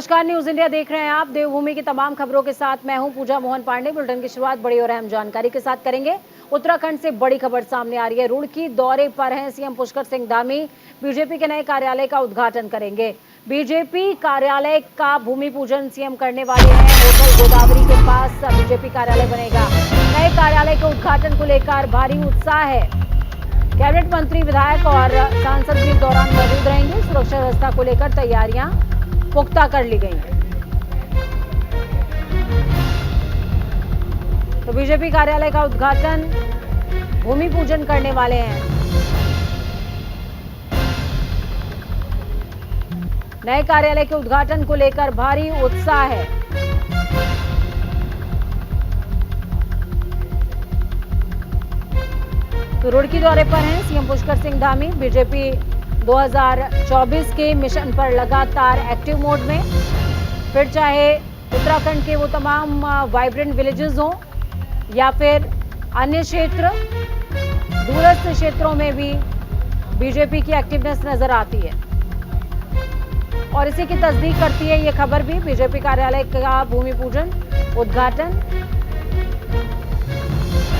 नमस्कार, news India देख रहे हैं आप। देवभूमि की तमाम खबरों के साथ मैं हूं पूजा मोहन पांडे। बुलेटिन की शुरुआत बड़ी और अहम जानकारी के साथ करेंगे। उत्तराखंड से बड़ी खबर सामने आ रही है। रुड़की दौरे पर हैं सीएम पुष्कर सिंह धामी। बीजेपी के नए कार्यालय का उद्घाटन करेंगे। बीजेपी कार्यालय का भूमि पूजन सीएम करने वाले हैं। होटल गोदावरी के पास बीजेपी कार्यालय बनेगा। नए कार्यालय के उद्घाटन को लेकर भारी उत्साह है। कैबिनेट मंत्री, विधायक और सांसद भी इस दौरान मौजूद रहेंगे। सुरक्षा व्यवस्था को लेकर तैयारियां पुख्ता कर ली गई हैं। तो बीजेपी कार्यालय का उद्घाटन, भूमि पूजन करने वाले हैं। नए कार्यालय के उद्घाटन को लेकर भारी उत्साह है। तो रुड़की दौरे पर हैं सीएम पुष्कर सिंह धामी। बीजेपी 2024 के मिशन पर लगातार एक्टिव मोड में। फिर चाहे उत्तराखंड के वो तमाम वाइब्रेंट विलेजेस हों या फिर अन्य क्षेत्र, दूरस्थ क्षेत्रों में भी बीजेपी की एक्टिवनेस नजर आती है और इसी की तस्दीक करती है ये खबर भी। बीजेपी कार्यालय का भूमि पूजन, उद्घाटन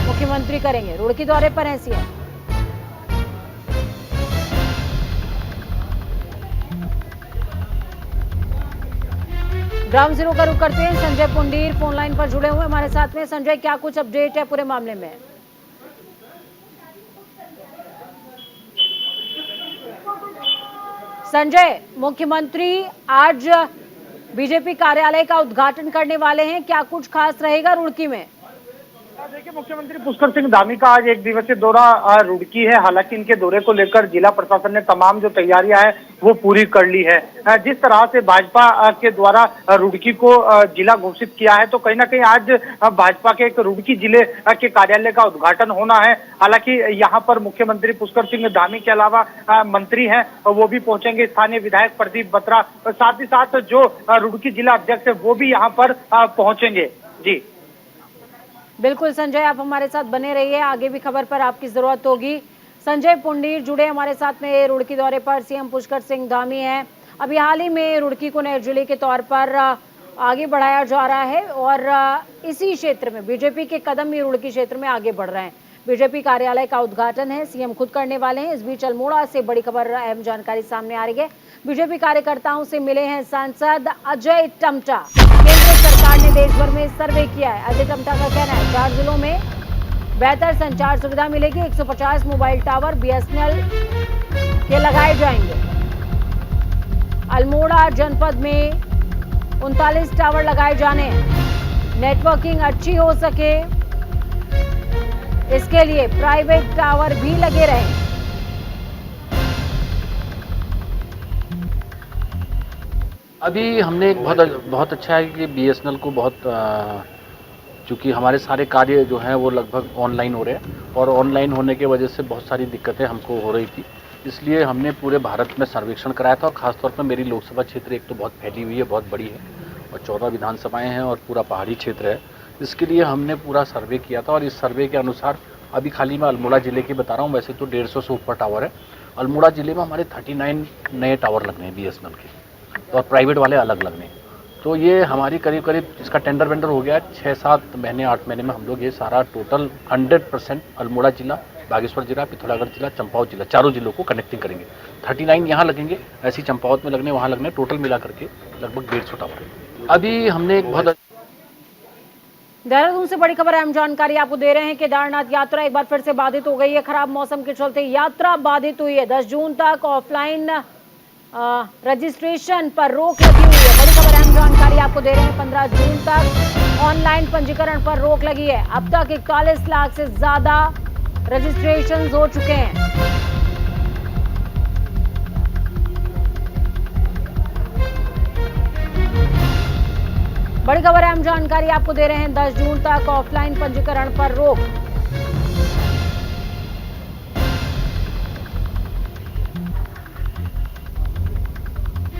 मुख्यमंत्री करेंगे। रुड़की दौरे पर हैं सीएम। ग्राउंड जीरो का रुख करते हैं। संजय पुंडीर फोन लाइन पर जुड़े हुए हमारे साथ में। संजय, क्या कुछ अपडेट है पूरे मामले में? संजय, मुख्यमंत्री आज बीजेपी कार्यालय का उद्घाटन करने वाले हैं, क्या कुछ खास रहेगा रुड़की में? देखिए, मुख्यमंत्री पुष्कर सिंह धामी का आज एक दिवसीय दौरा रुड़की है। हालांकि इनके दौरे को लेकर जिला प्रशासन ने तमाम जो तैयारियां हैं वो पूरी कर ली है। जिस तरह से भाजपा के द्वारा रुड़की को जिला घोषित किया है, तो कहीं ना कहीं आज भाजपा के एक रुड़की जिले के कार्यालय का उद्घाटन होना है। हालांकि यहाँ पर मुख्यमंत्री पुष्कर सिंह धामी के अलावा मंत्री हैं वो भी पहुंचेंगे, स्थानीय विधायक प्रदीप बत्रा, साथ ही साथ जो रुड़की जिला अध्यक्ष है वो भी यहाँ पर पहुंचेंगे। जी बिल्कुल संजय, आप हमारे साथ बने रहिए, आगे भी खबर पर आपकी जरूरत होगी। संजय पुंडीर जुड़े हमारे साथ में। रुड़की दौरे पर सीएम पुष्कर सिंह धामी हैं। अभी हाल ही में रुड़की को नए जिले के तौर पर आगे बढ़ाया जा रहा है और इसी क्षेत्र में बीजेपी के कदम भी रुड़की क्षेत्र में आगे बढ़ रहे हैं। बीजेपी कार्यालय का उद्घाटन है, सीएम खुद करने वाले हैं। इस बीच अल्मोड़ा से बड़ी खबर, अहम जानकारी सामने आ रही है। बीजेपी कार्यकर्ताओं से मिले हैं सांसद अजय टम्टा। केंद्र सरकार ने देश भर में सर्वे किया है। अजय टम्टा का कहना है 4 जिलों में बेहतर संचार सुविधा मिलेगी। 150 मोबाइल टावर बीएसएनएल के लगाए जाएंगे। अल्मोड़ा जनपद में 39 टावर लगाए जाने हैं। नेटवर्किंग अच्छी हो सके इसके लिए प्राइवेट टावर भी लगे रहे। अभी हमने एक बहुत अच्छा है कि बीएसएनएल को चूँकि हमारे सारे कार्य जो हैं वो लगभग ऑनलाइन हो रहे हैं और ऑनलाइन होने की वजह से बहुत सारी दिक्कतें हमको हो रही थी। इसलिए हमने पूरे भारत में सर्वेक्षण कराया था और ख़ासतौर पर मेरी लोकसभा क्षेत्र एक तो बहुत फैली हुई है, बहुत बड़ी है और 14 विधानसभाएँ हैं और पूरा पहाड़ी क्षेत्र है। इसके लिए हमने पूरा सर्वे किया था और इस सर्वे के अनुसार अभी खाली मैं अल्मोड़ा ज़िले की बता रहा हूँ, वैसे तो 150 से ऊपर टावर है। अल्मोड़ा ज़िले में हमारे 39 नए टावर लगने हैं बीएसएनएल के और प्राइवेट वाले अलग लगने। तो ये हमारी करीब इसका टेंडर वेंडर हो गया है। 6-7 महीने 8 महीने में हम लोग ये सारा टोटल 100% अल्मोड़ा जिला, बागेश्वर जिला, पिथौरागढ़ जिला, चंपावत जिला, चारों जिलों को कनेक्टिंग करेंगे। 39 यहाँ लगेंगे, ऐसी चंपावत में लगने, वहाँ लगने, टोटल मिला करके लगभग 150 टावर। अभी हमने एक बहुत देहरादून से बड़ी खबर, अहम जानकारी आपको दे रहे हैं। केदारनाथ यात्रा एक बार फिर से बाधित हो गई है। खराब मौसम के चलते यात्रा बाधित हुई है। 10 जून तक ऑफलाइन रजिस्ट्रेशन पर रोक लगी हुई है। बड़ी खबर, अहम जानकारी आपको दे रहे हैं। 15 जून तक ऑनलाइन पंजीकरण पर रोक लगी है। अब तक 41 लाख से ज्यादा रजिस्ट्रेशन हो चुके हैं। बड़ी खबर, अहम जानकारी आपको दे रहे हैं। 10 जून तक ऑफलाइन पंजीकरण पर रोक।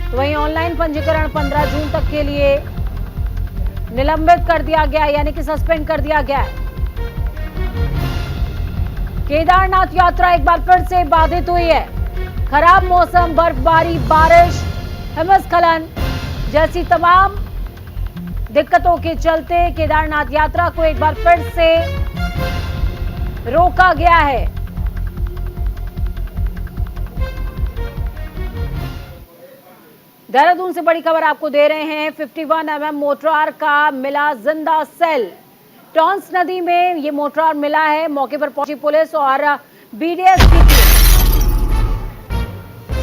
तो वहीं ऑनलाइन पंजीकरण 15 जून तक के लिए निलंबित कर दिया गया, यानी कि सस्पेंड कर दिया गया है। केदारनाथ यात्रा एक बार फिर से बाधित हुई है। खराब मौसम, बर्फबारी, बारिश, हिमस्खलन, जैसी तमाम दिक्कतों के चलते केदारनाथ यात्रा को एक बार फिर से रोका गया है। देहरादून से बड़ी खबर आपको दे रहे हैं। 51 mm मोटरार का मिला जिंदा सेल। टॉन्स नदी में ये मोटरार मिला है। मौके पर पहुंची पुलिस और बीडीएस की टीम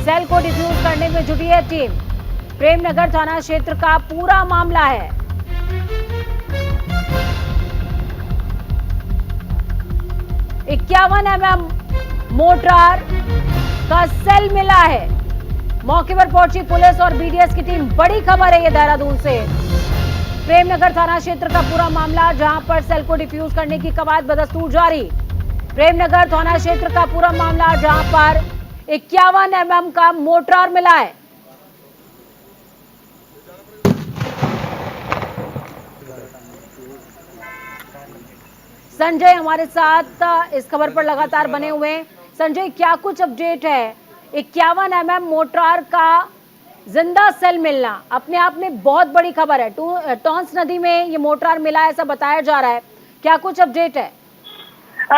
सेल को डिफ्यूज करने में जुटी है। टीम प्रेमनगर थाना क्षेत्र का पूरा मामला है। इक्यावन mm मोटरार का सेल मिला है। मौके पर पहुंची पुलिस और बीडीएस की टीम। बड़ी खबर है ये देहरादून से। प्रेमनगर थाना क्षेत्र का पूरा मामला, जहां पर सेल को डिफ्यूज करने की कवायद बदस्तूर जारी। प्रेमनगर थाना क्षेत्र का पूरा मामला, जहां पर 51 mm का मोटरार मिला है। संजय हमारे साथ इस खबर पर लगातार बने हुए हैं। संजय, क्या कुछ अपडेट है? 51 mm मोटरार का जिंदा सेल मिलना अपने आप में बहुत बड़ी खबर है। टॉन्स नदी में ये मोटरार मिला ऐसा बताया जा रहा है, क्या कुछ अपडेट है?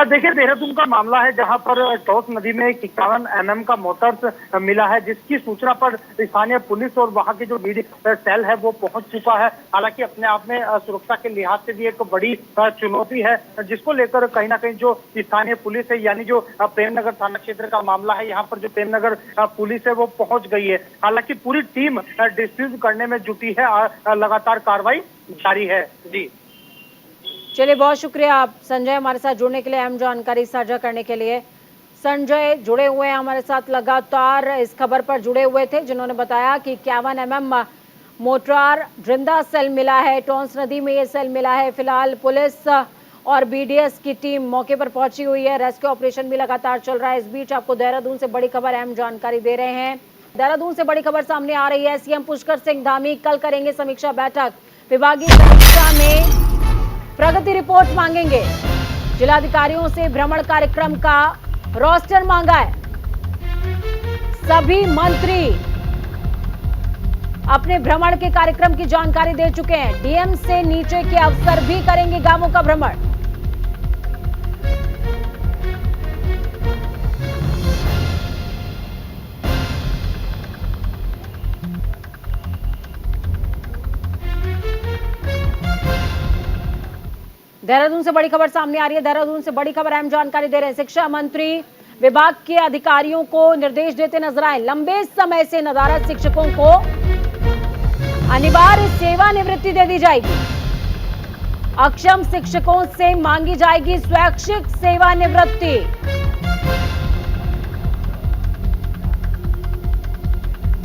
देखिए, देहरादून का मामला है जहां पर टॉस नदी में 51 mm का मोटर मिला है, जिसकी सूचना पर स्थानीय पुलिस और वहां की जो मीडिया सेल है वो पहुंच चुका है। हालांकि अपने आप में सुरक्षा के लिहाज से भी एक बड़ी चुनौती है, जिसको लेकर कहीं ना कहीं जो स्थानीय पुलिस है, यानी जो प्रेमनगर थाना क्षेत्र का मामला है, यहाँ पर जो प्रेमनगर पुलिस है वो पहुंच गई है। हालांकि पूरी टीम डिफ्यूज करने में जुटी है। लगातार कार्रवाई जारी है। जी चलिए, बहुत शुक्रिया आप संजय हमारे साथ जुड़ने के लिए, अहम जानकारी साझा करने के लिए। संजय जुड़े हुए हैं हमारे साथ, लगातार इस खबर पर जुड़े हुए थे, जिन्होंने बताया कि 51 mm मोटरार जिंदा सेल मिला है। टॉन्स नदी में ये सेल मिला है। फिलहाल पुलिस और बीडीएस की टीम मौके पर पहुंची हुई है। रेस्क्यू ऑपरेशन भी लगातार चल रहा है। इस बीच आपको देहरादून से बड़ी खबर, अहम जानकारी दे रहे हैं। देहरादून से बड़ी खबर सामने आ रही है। सीएम पुष्कर सिंह धामी कल करेंगे समीक्षा बैठक। विभागीय समीक्षा में प्रगति रिपोर्ट मांगेंगे। जिलाधिकारियों से भ्रमण कार्यक्रम का रोस्टर मांगा है। सभी मंत्री अपने भ्रमण के कार्यक्रम की जानकारी दे चुके हैं। डीएम से नीचे के अफसर भी करेंगे गांवों का भ्रमण। देहरादून से बड़ी खबर सामने आ रही है। देहरादून से बड़ी खबर, अहम जानकारी दे रहे हैं। शिक्षा मंत्री विभाग के अधिकारियों को निर्देश देते नजर आए। लंबे समय से नदारद शिक्षकों को अनिवार्य सेवानिवृत्ति दे दी जाएगी। अक्षम शिक्षकों से मांगी जाएगी स्वैच्छिक सेवानिवृत्ति।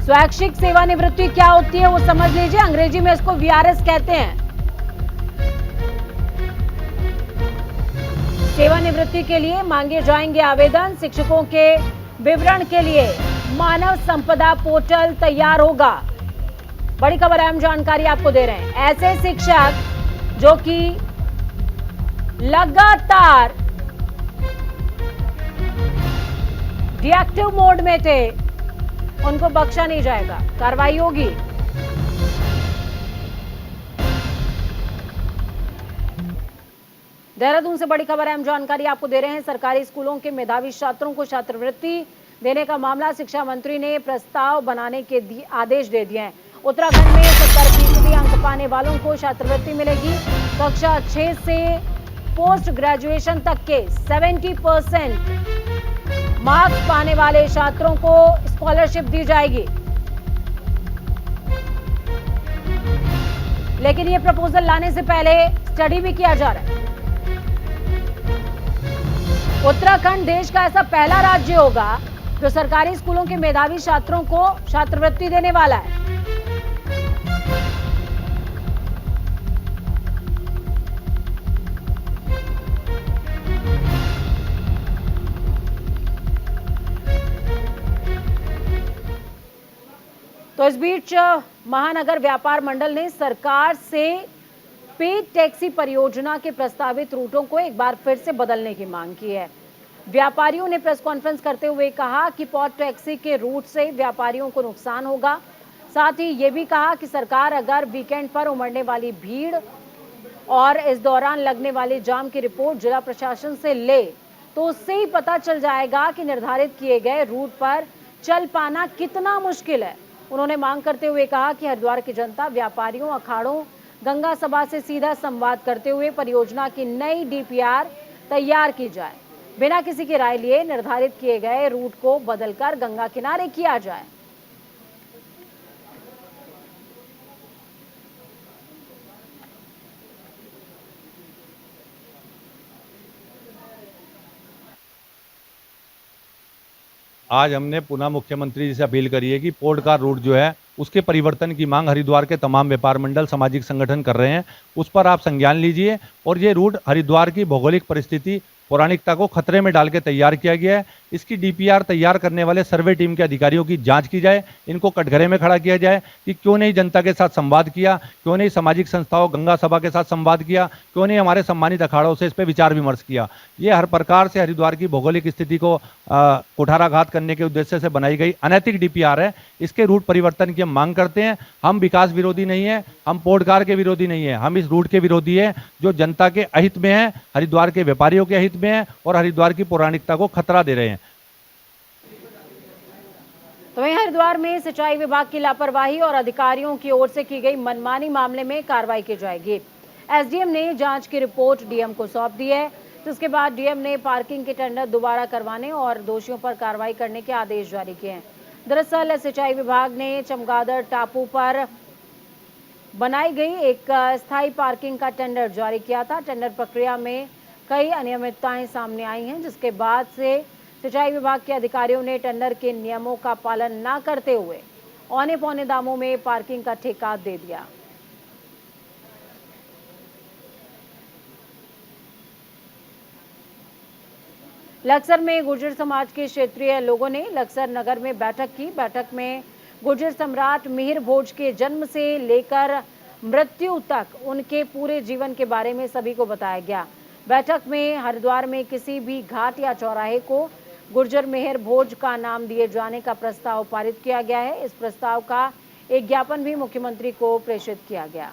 स्वैच्छिक सेवानिवृत्ति क्या होती है वो समझ लीजिए। अंग्रेजी में इसको वीआरएस कहते हैं। सेवानिवृत्ति के लिए मांगे जाएंगे आवेदन। शिक्षकों के विवरण के लिए मानव संपदा पोर्टल तैयार होगा। बड़ी खबर, अहम जानकारी आपको दे रहे हैं। ऐसे शिक्षक जो कि लगातार डीएक्टिव मोड में थे, उनको बख्शा नहीं जाएगा, कार्रवाई होगी। देहरादून से बड़ी खबर, अहम जानकारी आपको दे रहे हैं। सरकारी स्कूलों के मेधावी छात्रों को छात्रवृत्ति देने का मामला, शिक्षा मंत्री ने प्रस्ताव बनाने के आदेश दे दिए हैं। उत्तराखंड में 70% अंक पाने वालों को छात्रवृत्ति मिलेगी। कक्षा 6 से पोस्ट ग्रेजुएशन तक के 70% मार्क्स पाने वाले छात्रों को स्कॉलरशिप दी जाएगी। लेकिन ये प्रपोजल लाने से पहले स्टडी भी किया जा रहा है। उत्तराखंड देश का ऐसा पहला राज्य होगा जो सरकारी स्कूलों के मेधावी छात्रों को छात्रवृत्ति देने वाला है। तो इस बीच महानगर व्यापार मंडल ने सरकार से पेड टैक्सी परियोजना के प्रस्तावित रूटों को एक बार फिर से बदलने की मांग की है। व्यापारियों ने प्रेस कॉन्फ्रेंस करते हुए कहा कि पॉड टैक्सी के रूट से व्यापारियों को नुकसान होगा। साथ ही ये भी कहा कि सरकार अगर वीकेंड पर उमड़ने वाली भीड़ और इस दौरान लगने वाले जाम की रिपोर्ट जिला प्रशासन से ले तो उससे ही पता चल जाएगा कि निर्धारित किए गए रूट पर चल पाना कितना मुश्किल है। उन्होंने मांग करते हुए कहा कि हरिद्वार की जनता, व्यापारियों, अखाड़ों, गंगा सभा से सीधा संवाद करते हुए परियोजना की नई डीपीआर तैयार की जाए। बिना किसी की राय लिए निर्धारित किए गए रूट को बदलकर गंगा किनारे किया जाए। आज हमने पुनः मुख्यमंत्री जी से अपील करी है कि पोर्ट का रूट जो है उसके परिवर्तन की मांग हरिद्वार के तमाम व्यापार मंडल, सामाजिक संगठन कर रहे हैं। उस पर आप संज्ञान लीजिए और ये रूट हरिद्वार की भौगोलिक परिस्थिति, पौराणिकता को खतरे में डाल के तैयार किया गया है। इसकी डीपीआर तैयार करने वाले सर्वे टीम के अधिकारियों की जांच की जाए, इनको कटघरे में खड़ा किया जाए कि क्यों नहीं जनता के साथ संवाद किया, क्यों नहीं सामाजिक संस्थाओं, गंगा सभा के साथ संवाद किया, क्यों नहीं हमारे सम्मानित अखाड़ों से इस पर विचार विमर्श किया। ये हर प्रकार से हरिद्वार की भौगोलिक स्थिति को कुठाराघात करने के उद्देश्य से बनाई गई अनैतिक डीपीआर है। इसके रूट परिवर्तन की हम मांग करते हैं। हम विकास विरोधी नहीं है, हम पोर्टकार के विरोधी नहीं है, हम इस रूट के विरोधी है जो जनता के अहित में है, हरिद्वार के व्यापारियों के हित में है और हरिद्वार की पौराणिकता को खतरा दे रहे हैं। तो वहीं हरिद्वार में सिंचाई विभाग की लापरवाही और अधिकारियों की ओर से की गई मनमानी मामले में कार्रवाई की जाएगी। एसडीएम ने जांच की रिपोर्ट डीएम को सौंप दी है, जिसके बाद डीएम ने पार्किंग के टेंडर दोबारा करवाने और दोषियों पर कार्रवाई करने के आदेश जारी किए हैं। दरअसल सिंचाई विभाग ने चमगादड़ टापू पर बनाई गई एक स्थायी पार्किंग का टेंडर जारी किया था। टेंडर प्रक्रिया में कई अनियमितताएं सामने आई हैं, जिसके बाद से सिंचाई विभाग के अधिकारियों ने टेंडर के नियमों का पालन न करते हुए औने पौने दामों में पार्किंग का ठेका दे दिया। लक्सर में गुर्जर समाज के क्षेत्रीय लोगों ने लक्सर नगर में बैठक की। बैठक में गुर्जर सम्राट मिहिर भोज के जन्म से लेकर मृत्यु तक उनके पूरे जीवन के बारे में सभी को बताया गया। बैठक में हरिद्वार में किसी भी घाट या चौराहे को गुर्जर मिहिर भोज का नाम दिए जाने का प्रस्ताव पारित किया गया है। इस प्रस्ताव का एक ज्ञापन भी मुख्यमंत्री को प्रेषित किया गया।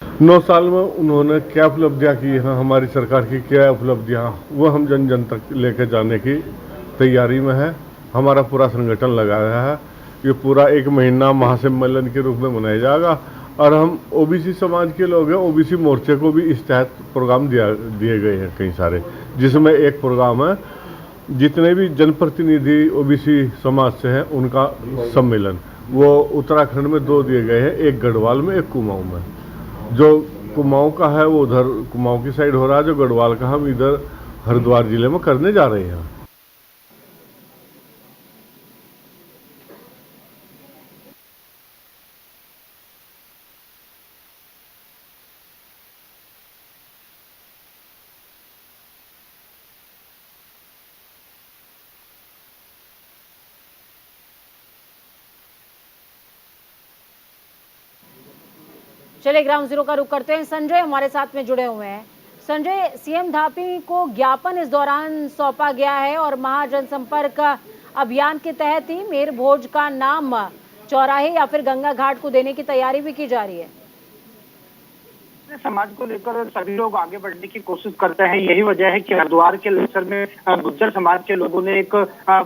नौ साल में उन्होंने क्या उपलब्धियां की हैं, हमारी सरकार की क्या उपलब्धियां, वो हम जन जन तक लेकर जाने की तैयारी में है। हमारा पूरा संगठन लगाया है। ये पूरा एक महीना महासम्मेलन के रूप में मनाया जाएगा और हम ओबीसी समाज के लोग हैं, ओबीसी मोर्चे को भी इस तहत प्रोग्राम दिए गए हैं कई सारे, जिसमें एक प्रोग्राम है जितने भी जनप्रतिनिधि ओबीसी समाज से हैं उनका सम्मेलन, वो उत्तराखंड में 2 दिए गए हैं, एक गढ़वाल में, एक कुमाऊं में। जो कुमाऊं का है वो उधर कुमाऊं की साइड हो रहा है, जो गढ़वाल का हम इधर हरिद्वार जिले में करने जा रहे हैं। चलिए ग्राउंड जीरो का रुख करते हैं। संजय हमारे साथ में जुड़े हुए हैं। संजय, सीएम धामी को ज्ञापन इस दौरान सौंपा गया है और महाजनसंपर्क अभियान के तहत ही मिहिर भोज का नाम चौराहे या फिर गंगा घाट को देने की तैयारी भी की जा रही है। समाज को लेकर सभी लोग आगे बढ़ने की कोशिश करते हैं। यही वजह है कि हरिद्वार के लक्सर में गुज्जर समाज के लोगों ने एक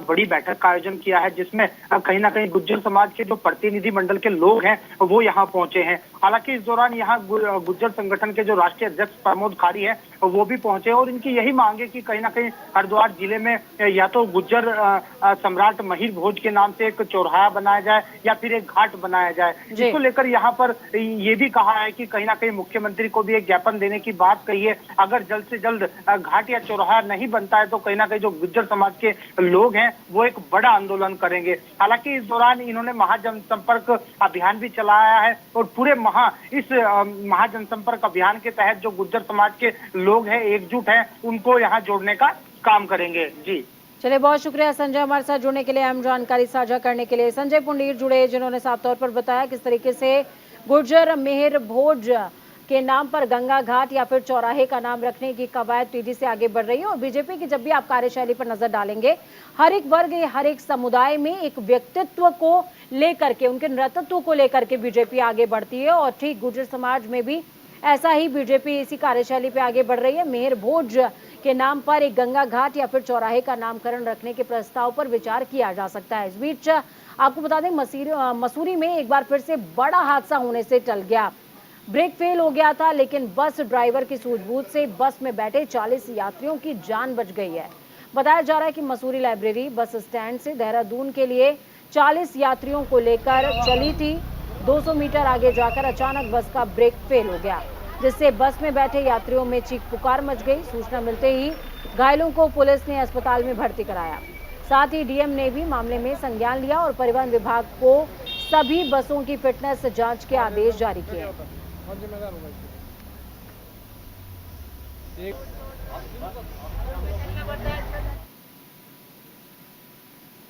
बड़ी बैठक का आयोजन किया है, जिसमें कहीं ना कहीं गुज्जर समाज के जो प्रतिनिधि मंडल के लोग हैं वो यहाँ पहुंचे हैं। हालांकि इस दौरान यहाँ गुज्जर संगठन के जो राष्ट्रीय अध्यक्ष प्रमोद खारी है वो भी पहुंचे और इनकी यही मांग है कि कहीं ना कहीं हरिद्वार जिले में या तो गुज्जर सम्राट मिहिर भोज के नाम से एक चौराहा बनाया जाए या फिर एक घाट बनाया जाए। इसको लेकर यहाँ पर ये भी कहा है कि कहीं ना कहीं मुख्यमंत्री को भी एक ज्ञापन देने की बात कही है। अगर जल्द से जल्द घाट या चौराहा नहीं बनता है तो कहीं ना कहीं जो गुज्जर समाज के लोग हैं वो एक बड़ा आंदोलन करेंगे। हालांकि इस दौरान इन्होंने महाजनसंपर्क अभियान भी चलाया है और पूरे इस महाजनसंपर्क अभियान के तहत जो गुज्जर समाज के लोग हैं, एकजुट हैं, उनको यहाँ जोड़ने का काम करेंगे। जी चलिए, बहुत शुक्रिया संजय हमारे साथ जुड़ने के लिए, अहम जानकारी साझा करने के लिए। संजय पुंडीर जुड़े, जिन्होंने साफ तौर पर बताया किस तरीके से गुर्जर मिहिर भोज के नाम पर गंगा घाट या फिर चौराहे का नाम रखने की कवायद तेजी से आगे बढ़ रही है। और बीजेपी की जब भी आप कार्यशैली पर नजर डालेंगे, हर एक वर्ग, हर एक समुदाय में एक व्यक्तित्व को लेकर के, उनके नेतृत्व को लेकर के बीजेपी आगे बढ़ती है। और ठीक गुर्जर समाज में भी ऐसा ही बीजेपी इसी कार्यशैली पे आगे बढ़ रही है। मेहर भोज के नाम पर एक गंगा घाट या फिर चौराहे का नामकरण रखने के प्रस्ताव पर विचार किया जा सकता है। इस बीच आपको बता दें, मसूरी में एक बार फिर से बड़ा हादसा होने से टल गया। ब्रेक फेल हो गया था, लेकिन बस ड्राइवर की सूझबूझ से बस में बैठे 40 यात्रियों की जान बच गई है। बताया जा रहा है कि मसूरी लाइब्रेरी बस स्टैंड से देहरादून के लिए 40 यात्रियों को लेकर चली थी। 200 मीटर आगे जाकर अचानक बस का ब्रेक फेल हो गया, जिससे बस में बैठे यात्रियों में चीख पुकार मच गई। सूचना मिलते ही घायलों को पुलिस ने अस्पताल में भर्ती कराया। साथ ही डीएम ने भी मामले में संज्ञान लिया और परिवहन विभाग को सभी बसों की फिटनेस जांच के आदेश जारी किए।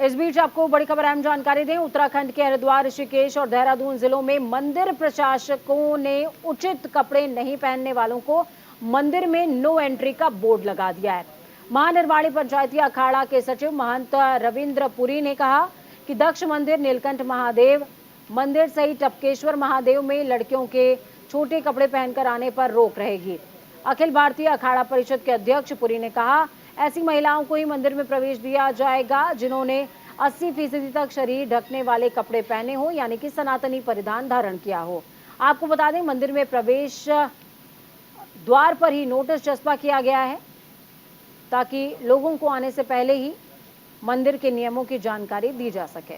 इस बीच आपको बड़ी खबर, अहम जानकारी दें। उत्तराखंड के हरिद्वार, ऋषिकेश और देहरादून जिलों में मंदिर प्रशासकों ने उचित कपड़े नहीं पहनने वालों को मंदिर में नो एंट्री का बोर्ड लगा दिया है। महानिर्वाणी पंचायती अखाड़ा के सचिव महंत रविंद्र पुरी ने कहा कि दक्ष मंदिर, नीलकंठ महादेव मंदिर सहित टपकेश्वर महादेव में लड़कियों के छोटे कपड़े पहनकर आने पर रोक रहेगी। अखिल भारतीय अखाड़ा परिषद के अध्यक्ष पुरी ने कहा, ऐसी महिलाओं को ही मंदिर में प्रवेश दिया जाएगा जिन्होंने 80% तक शरीर ढकने वाले कपड़े पहने हो, यानी कि सनातनी परिधान धारण किया हो। आपको बता दें, मंदिर में प्रवेश द्वार पर ही नोटिस चस्पा किया गया है ताकि लोगों को आने से पहले ही मंदिर के नियमों की जानकारी दी जा सके।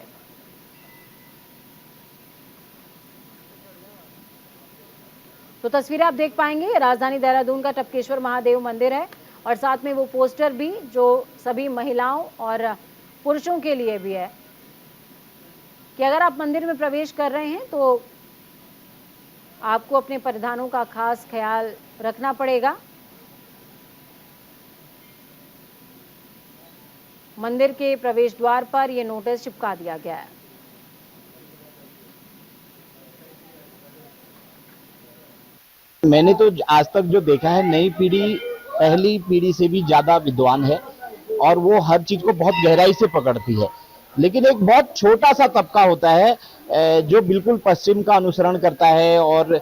तो तस्वीरें आप देख पाएंगे, राजधानी देहरादून का टपकेश्वर महादेव मंदिर है और साथ में वो पोस्टर भी जो सभी महिलाओं और पुरुषों के लिए भी है कि अगर आप मंदिर में प्रवेश कर रहे हैं तो आपको अपने परिधानों का खास ख्याल रखना पड़ेगा। मंदिर के प्रवेश द्वार पर यह नोटिस चिपका दिया गया है। मैंने तो आज तक जो देखा है, नई पीढ़ी पहली पीढ़ी से भी ज्यादा विद्वान है और वो हर चीज को बहुत गहराई से पकड़ती है। लेकिन एक बहुत छोटा सा तबका होता है जो बिल्कुल पश्चिम का अनुसरण करता है और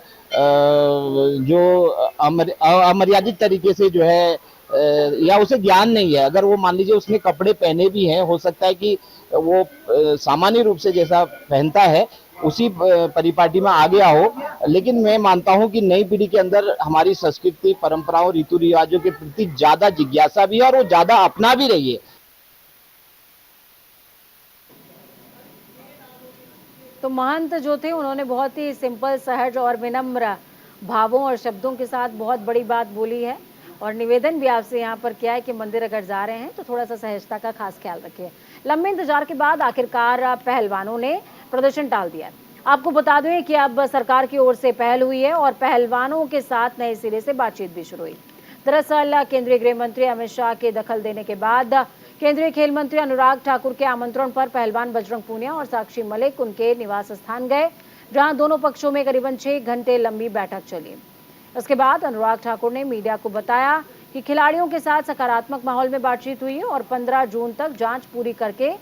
जो अमर्यादित तरीके से जो है या उसे ज्ञान नहीं है। अगर वो मान लीजिए उसने कपड़े पहने भी हैं, हो सकता है कि वो सामान्य रूप से जैसा पहनता है उसी परिपाटी में आ गया हो, लेकिन मैं मानता हूं कि नई पीढ़ी के अंदर हमारी संस्कृति, परंपराओं, रीति रिवाजों के प्रति ज्यादा जिज्ञासा भी है और वो ज्यादा अपना भी रही है। तो महंत जो थे उन्होंने बहुत ही सिंपल, सहज और विनम्र भावों और शब्दों के साथ बहुत बड़ी बात बोली है और निवेदन भी आपसे यहाँ पर किया है कि मंदिर अगर जा रहे हैं तो थोड़ा सा सहजता का खास ख्याल रखिए। लंबे इंतजार के बाद आखिरकार पहलवानों ने प्रदर्शन टाल दिया है। आपको बता दें कि अब सरकार की ओर से पहल हुई है और पहलवानों के साथ नए सिरे से बातचीत भी शुरू हुई। दरअसल केंद्रीय गृह मंत्री अमित शाह के दखल देने के बाद केंद्रीय खेल मंत्री अनुराग ठाकुर के आमंत्रण पर पहलवान बजरंग पूनिया और साक्षी मलिक उनके निवास स्थान गए, जहां दोनों पक्षों में करीबन 6 घंटे लंबी बैठक चली। उसके बाद अनुराग ठाकुर ने मीडिया को बताया कि खिलाड़ियों के साथ सकारात्मक माहौल में बातचीत हुई और 15 जून तक जांच पूरी करके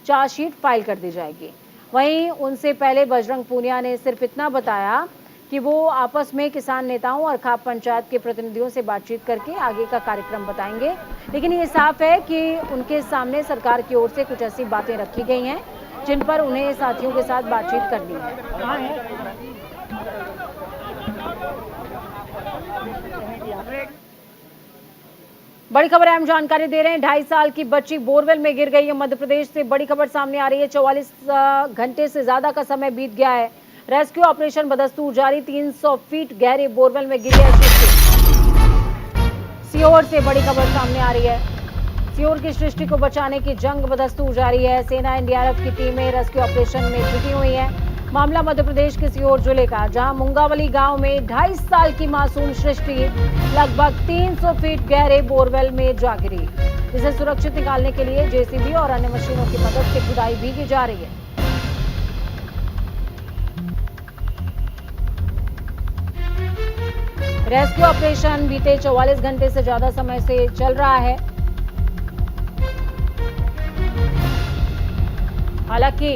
चार्जशीट फाइल कर दी जाएगी। वहीं उनसे पहले बजरंग पूनिया ने सिर्फ इतना बताया कि वो आपस में किसान नेताओं और खाप पंचायत के प्रतिनिधियों से बातचीत करके आगे का कार्यक्रम बताएंगे। लेकिन ये साफ है कि उनके सामने सरकार की ओर से कुछ ऐसी बातें रखी गई हैं जिन पर उन्हें साथियों के साथ बातचीत करनी है। बड़ी खबर, अहम जानकारी दे रहे हैं। 2.5 साल की बच्ची बोरवेल में गिर गई है। मध्य प्रदेश से बड़ी खबर सामने आ रही है। 44 घंटे से ज्यादा का समय बीत गया है। रेस्क्यू ऑपरेशन बदस्तूर जारी। 300 फीट गहरे बोरवेल में गिरी है सृष्टि। सीहोर से बड़ी खबर सामने आ रही है। सीहोर की सृष्टि को बचाने की जंग बदस्तूर जारी है। सेना, एनडीआरएफ की टीमें रेस्क्यू ऑपरेशन में जुटी हुई है। मामला मध्य प्रदेश के सीहोर जिले का, जहां मुंगावली गांव में 2.5 साल की मासूम सृष्टि लगभग 300 फीट गहरे बोरवेल में जा गिरी, जिसे सुरक्षित निकालने के लिए जेसीबी और अन्य मशीनों की मदद से खुदाई भी की जा रही है। रेस्क्यू ऑपरेशन बीते 44 घंटे से ज्यादा समय से चल रहा है। हालांकि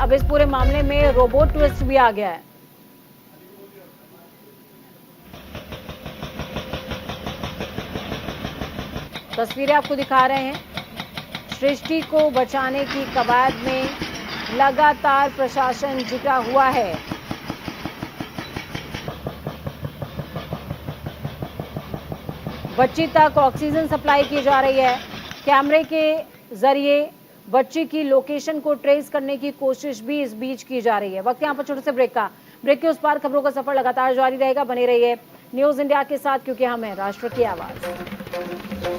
अब इस पूरे मामले में रोबोट ट्विस्ट भी आ गया है। तस्वीरें आपको दिखा रहे हैं। सृष्टि को बचाने की कवायद में लगातार प्रशासन जुटा हुआ है। बच्ची तक ऑक्सीजन सप्लाई की जा रही है। कैमरे के जरिए बच्ची की लोकेशन को ट्रेस करने की कोशिश भी इस बीच की जा रही है। वक्त यहाँ पर छोटे से ब्रेक का। ब्रेक के उस पार खबरों का सफर लगातार जारी रहेगा। बने रहिए न्यूज इंडिया के साथ, क्योंकि हम हैं राष्ट्र की आवाज।